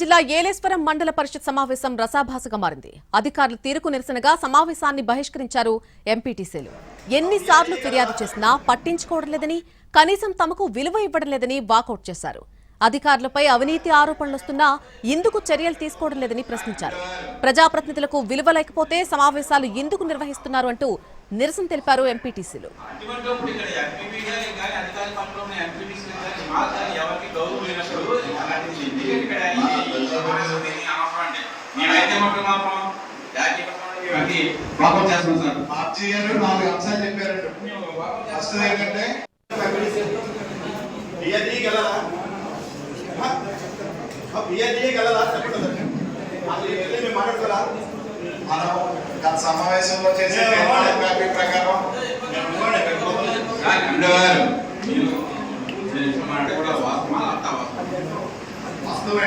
జిల్లా ఏలేశ్వరం మండల పరిషత్ సమావేశం రసాభాసగా మారింది. అధికారులు తీరుకు నిరసనగా సమావేశాన్ని బహిష్కరించారు ఎంపీటీసీలు. ఎన్నిసార్లు ఫిర్యాదు చేసినా పట్టించుకోవడం లేదని, కనీసం తమకు విలువ ఇవ్వడం లేదని వాకౌట్ చేశారు. అధికారులపై అవినీతి ఆరోపణలొస్తున్నా ఎందుకు చర్యలు తీసుకోవడం లేదని ప్రశ్నించారు. ప్రజాప్రతినిధులకు విలువ లేకపోతే సమావేశాలు ఎందుకు నిర్వహిస్తున్నారు అంటూ నిరసన తెలిపారు ఎంపీటీసీలు. గత సమావేశంలో చేసే ప్రకారం వస్తువు